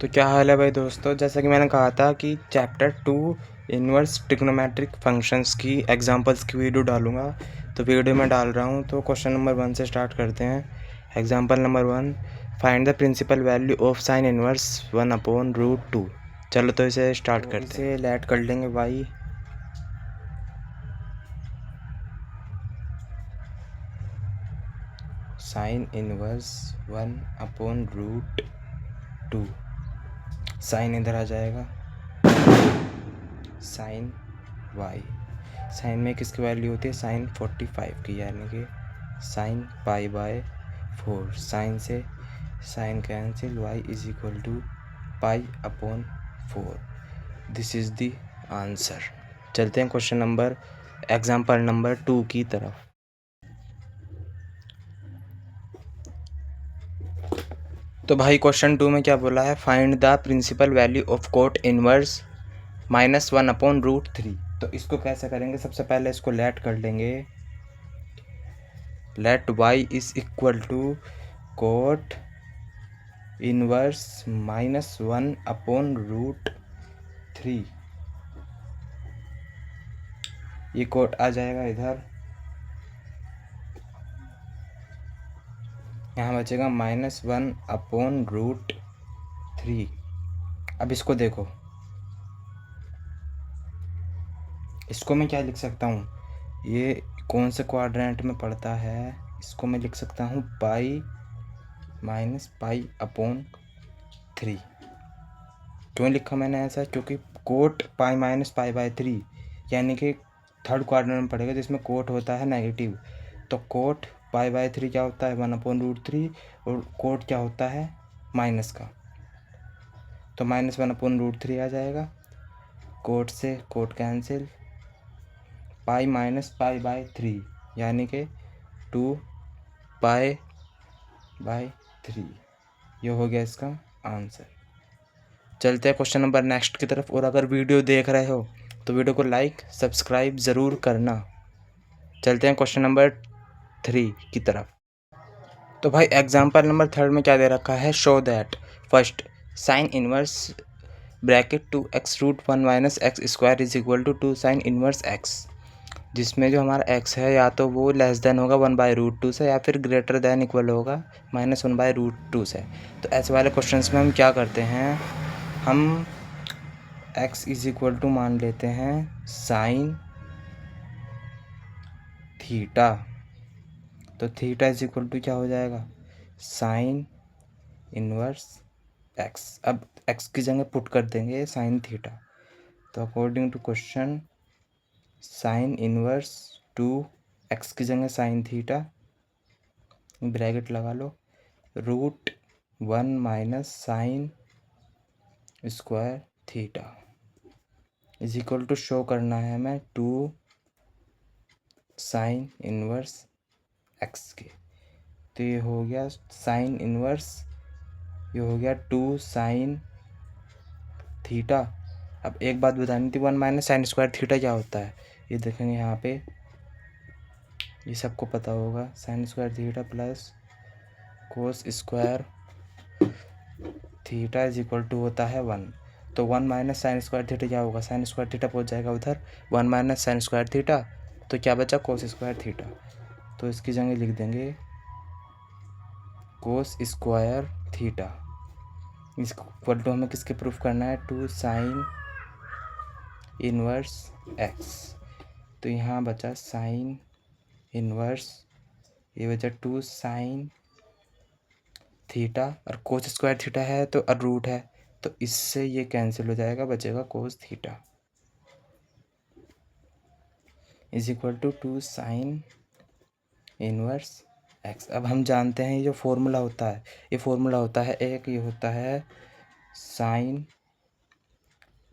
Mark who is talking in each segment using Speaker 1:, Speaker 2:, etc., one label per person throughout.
Speaker 1: तो क्या हाल है भाई दोस्तों, जैसा कि मैंने कहा था कि चैप्टर 2 इनवर्स ट्रिग्नोमेट्रिक फंक्शंस की एग्जांपल्स की वीडियो डालूंगा। तो वीडियो में डाल रहा हूं। तो क्वेश्चन नंबर 1 से स्टार्ट करते हैं। Example number 1, find the principal value of sine inverse 1/√2। चलो तो इसे स्टार्ट करते हैं। इसे लेट कर लेंगे y साइन इनवर्स 1/√2। साइन इधर आ जाएगा, साइन y। साइन में किसकी वैल्यू होती है? साइन 45 की, यानी कि साइन π/4। साइन से sine cancel, y = π/4। This is the answer. चलते हैं क्वेश्चन नंबर एग्जाम्पल नंबर 2 की तरफ। तो भाई क्वेश्चन 2 में क्या बोला है? Find the principal value of cot inverse -1/√3। तो इसको कैसे करेंगे? सबसे पहले इसको लेट कर लेंगे। Let y = cot inverse -1/√3। ये कोट आ जाएगा इधर, यहाँ बचेगा -1/√3। अब इसको देखो, इसको मैं क्या लिख सकता हूँ? ये कौन से क्वाड्रेंट में पड़ता है? इसको मैं लिख सकता हूँ π-π/3। क्यों लिखा मैंने ऐसा? क्योंकि कोट π-π/3 यानी कि थर्ड क्वाड्रेंट में पड़ेगा, जिसमें कोट होता है नेगेटिव। तो कोट π/3 क्या होता है? 1/√3। और कोट क्या होता है? माइनस का। तो -1/√3 आ जाएगा। कोट से कोट कैंसिल, π-π/3 यानी कि 2π/3। ये हो गया इसका आंसर। चलते हैं क्वेश्चन नंबर नेक्स्ट की तरफ। और अगर वीडियो देख रहे हो तो वीडियो को लाइक सब्सक्राइब ज़रूर करना। चलते हैं क्वेश्चन नंबर 3 की तरफ। तो भाई एग्जाम्पल नंबर 3 में क्या दे रखा है? Show that first sine inverse bracket 2x√1 - x² = 2 sine inverse x। जिसमें जो हमारा x है या तो वो लेस देन होगा 1/√2 से, या फिर ग्रेटर देन इक्वल होगा -1/√2 से। तो ऐसे वाले क्वेश्चंस में हम क्या करते हैं? हम x = मान लेते हैं साइन थीटा। तो थीटा = क्या हो जाएगा? Sine inverse x। अब x की जगह पुट कर देंगे साइन थीटा। तो according to question sine inverse 2x की जगह साइन थीटा, ब्रैकेट लगा लो, √1 - साइन स्क्वायर थीटा = शो करना है हमें 2 साइन इनवर्स x के। तो ये हो गया साइन इनवर्स, ये हो गया 2 साइन थीटा। अब एक बात बतानी थी, 1 - साइन स्क्वायर थीटा क्या होता है? ये देखेंगे यहाँ पे, ये सबको पता होगा। Sign square theta plus cos square theta = होता है 1। तो 1 - साइन स्क्वायर थीटा क्या होगा? साइन स्क्वायर थीटा पहुँच जाएगा उधर, 1 - साइन स्क्वायर थीटा। तो क्या बचा? कोस स्क्वायर थीटा। तो इसकी जगह लिख देंगे कोस स्क्वायर थीटा इसको इक्वल टू हमें किसके प्रूफ करना है? 2 साइन इनवर्स x। तो यहाँ बचा साइन इनवर्स, ये बचा 2 साइन थीटा, और कोस स्क्वायर थीटा है तो रूट है, तो इससे ये कैंसिल हो जाएगा, बचेगा cos theta = 2 sine inverse x। अब हम जानते हैं ये जो फॉर्मूला होता है, ये फॉर्मूला होता है एक, ये होता है साइन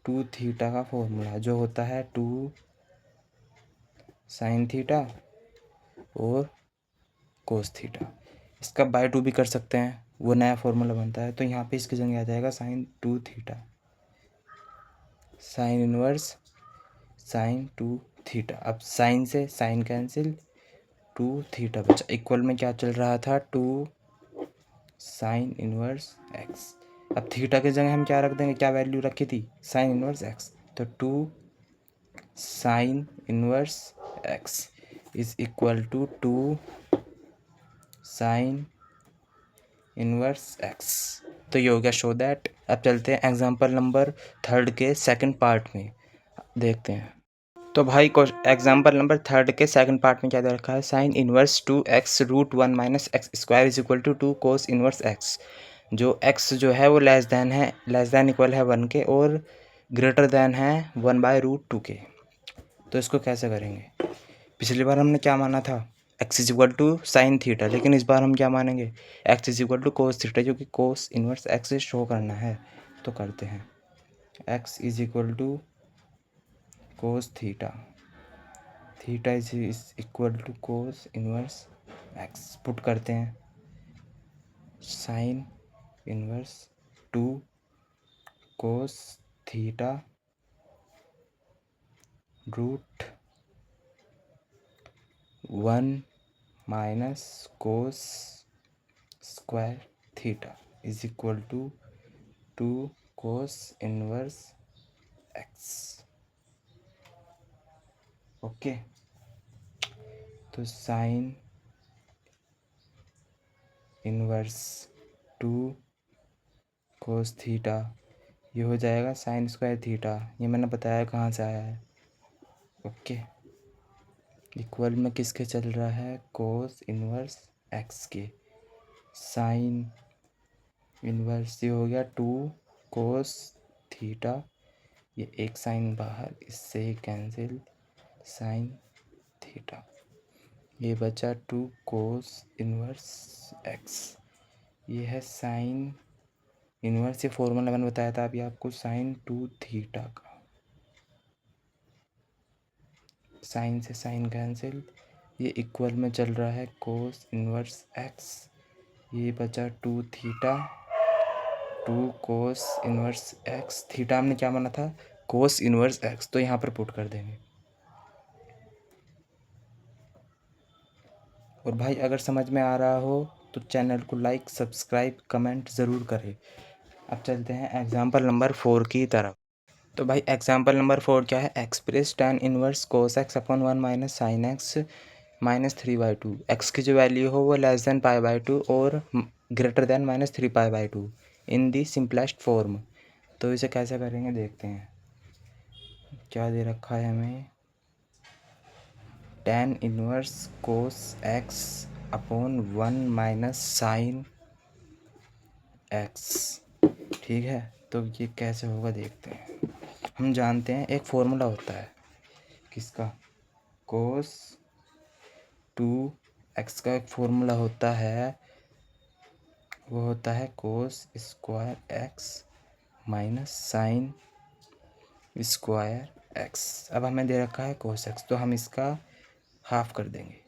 Speaker 1: 2 थीटा का फॉर्मूला, जो होता है 2 साइन थीटा और कोस थीटा। इसका बाय 2 भी कर सकते हैं, वो नया फॉर्मूला बनता है। तो यहाँ पे इसकी जगह आ जाएगा sine 2 theta, sine inverse sine 2 theta. अब साइन से साइन कैंसिल, 2 थीटा बचा। इक्वल में क्या चल रहा था? 2 साइन इनवर्स x। अब थीटा की जगह हम क्या रख देंगे, क्या वैल्यू रखी थी, साइन इनवर्स एक्स। तो 2 sine inverse x is equal to 2 sine inverse x. तो ये हो गया शो दैट। अब चलते हैं एग्जाम्पल नंबर 3 के सेकंड पार्ट में, देखते हैं। तो भाई एग्जाम्पल नंबर 3 के सेकंड पार्ट में क्या दे रखा है, sine inverse 2x root 1 minus x square is equal to 2 cos inverse x. जो x जो है वो लेस दैन इक्वल है 1 के और ग्रेटर दैन है 1/√2 के। तो इसको कैसे करेंगे, पिछली बार हमने क्या माना था, x is equal to sine theta, लेकिन इस बार हम क्या मानेंगे, x is equal to cos theta, जो कि कोस इनवर्स x से शो करना है। तो करते हैं, x is equal to cos theta, theta is equal to cos inverse x, put करते हैं, sine inverse 2 cos theta root 1 minus cos square theta is equal to 2 cos inverse x. Okay, तो sign inverse 2 cos theta, ये हो जाएगा sign square theta, ये मैंने बताया कहाँ से आया है। ओके, इक्वल में किसके चल रहा है, कोस इनवर्स एक्स के, साइन इनवर्स ये हो गया 2 कोस थीटा, ये एक साइन बाहर, इससे ही कैंसिल, साइन थीटा, ये बचा 2 कोस इनवर्स एक्स। ये है साइन इनवर्स, ये फॉर्मूला मैंने बताया था अभी आपको, साइन 2 थीटा का, साइन से साइन कैंसिल, ये इक्वल में चल रहा है कोस इनवर्स एक्स, ये बचा 2 theta, 2 cos inverse x, theta हमने क्या माना था, कोस इनवर्स एक्स, तो यहाँ पर पुट कर देंगे। और भाई अगर समझ में आ रहा हो तो चैनल को लाइक सब्सक्राइब कमेंट ज़रूर करें। अब चलते हैं एग्जाम्पल नंबर 4 की तरफ। तो भाई एग्जाम्पल नंबर 4 क्या है, express tan inverse cos x upon 1 minus sine x minus 3/2, x की जो वैल्यू हो वो लेस देन π/2 और ग्रेटर देन माइनस 3π/2 इन दी सिंपलेस्ट फॉर्म। तो इसे कैसे करेंगे देखते हैं, क्या दे रखा है हमें, tan inverse cos x upon 1 minus sine x. ठीक है, तो ये कैसे होगा देखते हैं। हम जानते हैं एक फॉर्मूला होता है किसका, कोस 2x का एक फॉर्मूला होता है, वो होता है कोस square x minus sine square x. अब हमें दे रखा है कोस एक्स, तो हम इसका हाफ कर देंगे।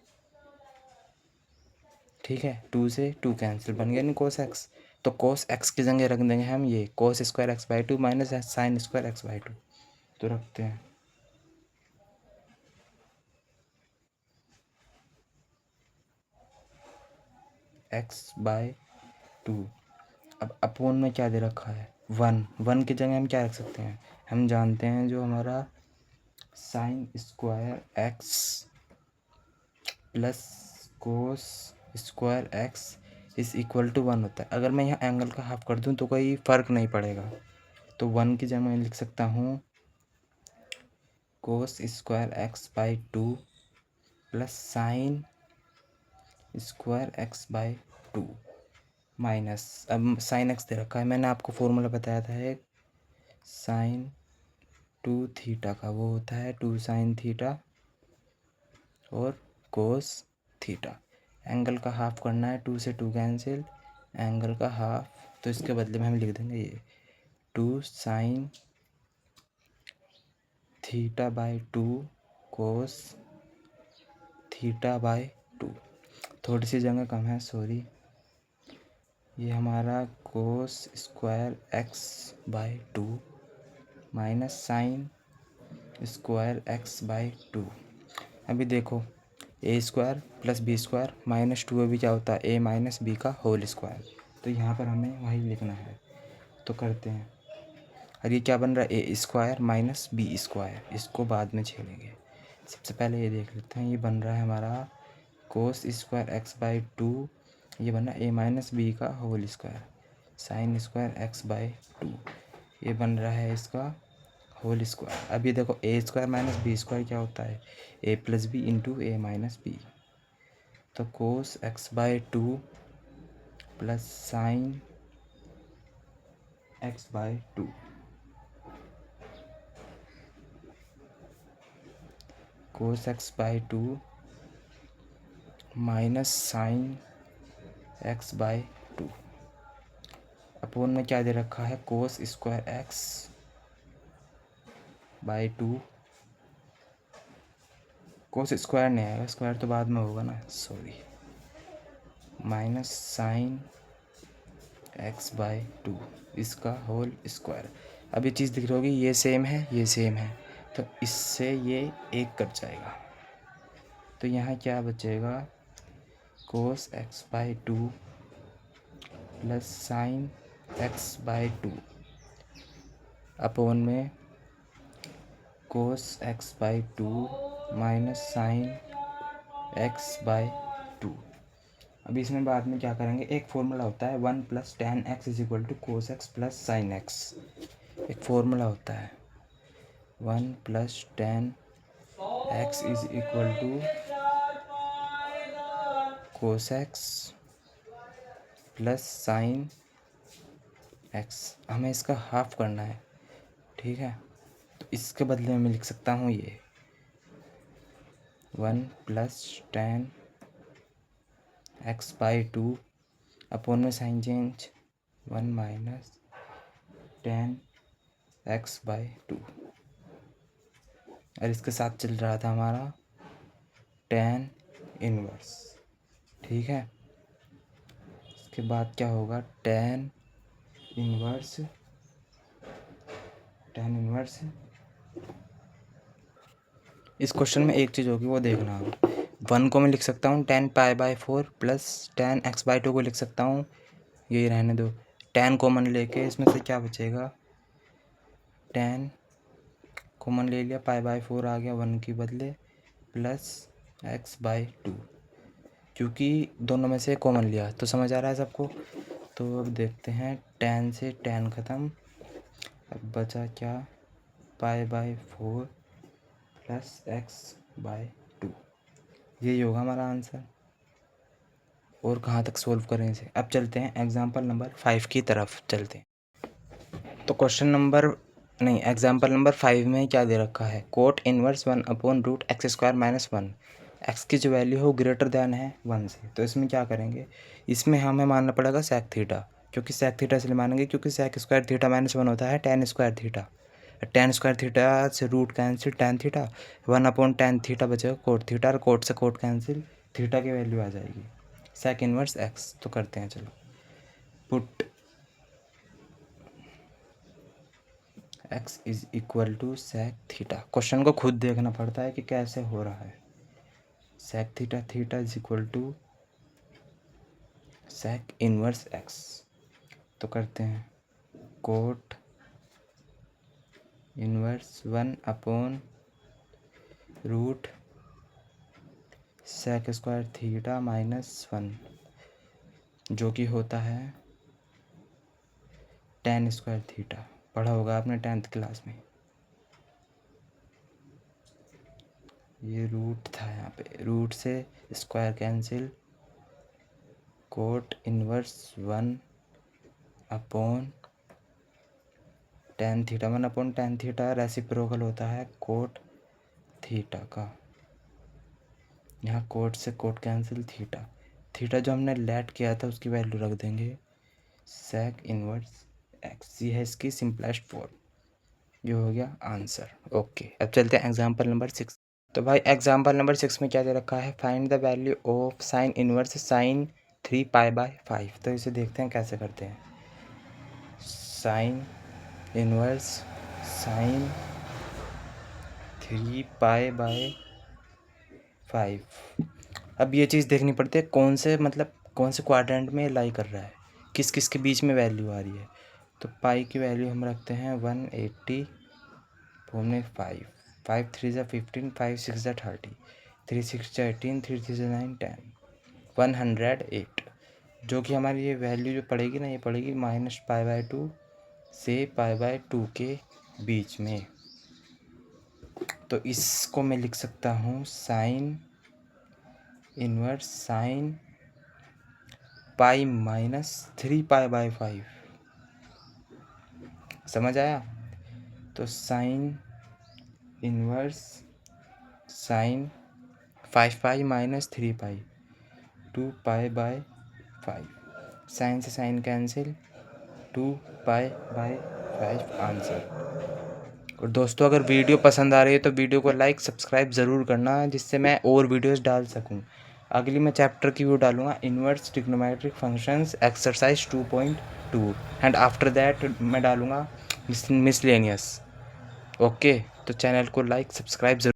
Speaker 1: ठीक है, 2 से 2 कैंसिल, बन गया नहीं कोस एक्स, तो कोस एक्स की जगह रख देंगे हम ये कोस square x by 2 minus sine square x by 2। तो रखते हैं, एक्स बाई 2। अब अपोन में क्या दे रखा है, 1 की जगह हम क्या रख सकते हैं, हम जानते हैं जो हमारा sine square x plus cos square x is equal to 1 होता है। अगर मैं यहाँ एंगल का हाफ कर दूँ तो कोई फ़र्क नहीं पड़ेगा, तो 1 की जगह मैं लिख सकता हूँ कोस square x by 2 plus sign square x by 2 minus, अब साइन एक्स दे रखा है, मैंने आपको फॉर्मूला बताया था एक साइन 2 थीटा का, वो होता है 2 साइन थीटा और कोस थीटा। एंगल का हाफ करना है, 2 से 2 कैंसिल, एंगल का हाफ, तो इसके बदले में हम लिख देंगे ये 2 sine theta by 2 cos theta by 2। थोड़ी सी जगह कम है, सॉरी, ये हमारा cos square x by 2 minus sine square x by 2। अभी देखो, A square plus B square minus 2 अभी क्या होता है, ए माइनस बी का होल स्क्वायर, तो यहाँ पर हमें वही लिखना है, तो करते हैं। और ये क्या बन रहा है, ए स्क्वायर माइनस बी स्क्वायर, इसको बाद में छेड़ेंगे। सबसे पहले ये देख लेते हैं, ये बन रहा है हमारा cos square x by two, ये बन रहा है ए माइनस बी का whole square sine square x by two, ये बन रहा है इसका होल स्क्वायर। अब ये देखो A square minus B square क्या होता है, ए प्लस बी इंटू ए माइनस बी। तो कोस x by two plus sine x by to, cos x by two minus sine x by two, upon में क्या दे रखा है, कोस square x by to, cos square नहीं आएगा, स्क्वायर तो बाद में होगा ना, sorry, minus sine x by to इसका होल स्क्वायर। अब ये चीज़ दिख रही होगी, ये सेम है ये सेम है, तो इससे ये एक कट जाएगा। तो यहाँ क्या बचेगा, cos x by two plus sine x by two upon में cos x by two minus sine x by two. अब इसमें बाद में क्या करेंगे, एक फॉर्मूला होता है 1 plus tan x is equal to cos x plus sine x, एक फॉर्मूला होता है 1 plus tan x is equal to cos x plus sine x. हमें इसका हाफ करना है, ठीक है, तो इसके बदले में मैं लिख सकता हूँ ये 1 plus tan x by two upon में sine change 1 minus tan x by two, और इसके साथ चल रहा था हमारा टेन इनवर्स, ठीक है। इसके बाद क्या होगा, टेन इनवर्स इस क्वेश्चन में एक चीज़ होगी वो देखना, 1 को मैं लिख सकता हूँ ten pi by four plus tan x by to को लिख सकता हूँ, यही रहने दो, टेन कॉमन लेके इसमें से क्या बचेगा, टेन कॉमन ले लिया, पाई बाई फोर आ गया 1 के बदले, प्लस एक्स बाई टू, क्योंकि दोनों में से कॉमन लिया तो समझ आ रहा है सबको। तो अब देखते हैं, टेन से टेन ख़त्म, अब बचा क्या, pi by four plus x by to, यही होगा हमारा आंसर। और कहाँ तक सोल्व करें इसे, अब चलते हैं एग्जाम्पल नंबर 5 की तरफ चलते हैं। तो क्वेश्चन नंबर नहीं, एग्जाम्पल नंबर 5 में क्या दे रखा है, cot inverse 1 upon root x square minus 1, x की जो वैल्यू हो ग्रेटर दैन है 1 से। तो इसमें क्या करेंगे, इसमें हमें मानना पड़ेगा सेक थीटा, क्योंकि सेक थीटा इसलिए मानेंगे क्योंकि सेक स्क्वायर थीटा माइनस 1 होता है tan square theta, tan square theta से root cancel tan theta, 1 upon tan theta बचेगा कोट थीटा, और कोट से कोट कैंसिल, थीटा की वैल्यू आ जाएगी सेक इनवर्स एक्स। तो करते हैं, चलो put x is equal to sec theta, question को खुद देखना पड़ता है कि कैसे हो रहा है, sec theta theta is equal to sec inverse x. तो करते हैं, cot inverse 1 upon root sec square theta minus 1, जो कि होता है टेन स्क्वायर थीटा, पढ़ा होगा आपने 10th क्लास में, ये रूट था यहाँ पे, रूट से square cancel, coat inverse 1 upon tan theta, 1 upon tan theta reciprocal होता है कोट थीटा का, यहाँ कोट से कोट कैंसिल, थीटा थीटा जो हमने लेट किया था उसकी वैल्यू रख देंगे सेक इनवर्स एक्स, ये है इसकी सिंपलेस्ट फॉर्म, ये हो गया आंसर। ओके, अब चलते हैं एग्जाम्पल नंबर 6। तो भाई एग्जाम्पल नंबर 6 में क्या दे रखा है, find the value of sine inverse sign 3 pi by 5। तो इसे देखते हैं कैसे करते हैं, sine inverse sign 3 pi by 5। अब ये चीज़ देखनी पड़ती है कौन से, मतलब कौन से क्वाड्रेंट में लाई कर रहा है, किस किस के बीच में वैल्यू आ रही है। तो पाई की वैल्यू हम रखते हैं 180 में 5, 5 3 ज़ा 15, 5 6 ज़ा 30, 3 6 ज़ा 18, 3 3 ज़ा 9 10, 108। जो कि हमारी ये वैल्यू जो पड़ेगी ना, ये पड़ेगी -π/2 से π/2 के बीच में। तो इसको मैं लिख सकता हूँ साइन इनवर्स साइन पाई -3π/5। समझ आया? तो साइन इनवर्स साइन 5π -3π 2π/5। साइन से साइन कैंसिल, 2π/5 आंसर। और दोस्तों अगर वीडियो पसंद आ रही है तो वीडियो को लाइक सब्सक्राइब ज़रूर करना, जिससे मैं और वीडियोस डाल सकूं। अगली मैं चैप्टर की वीडियो डालूंगा inverse trigonometric functions exercise 2.2 and after that मैं डालूंगा मिसलेनियस। ओके, तो चैनल को लाइक सब्सक्राइब ज़रूर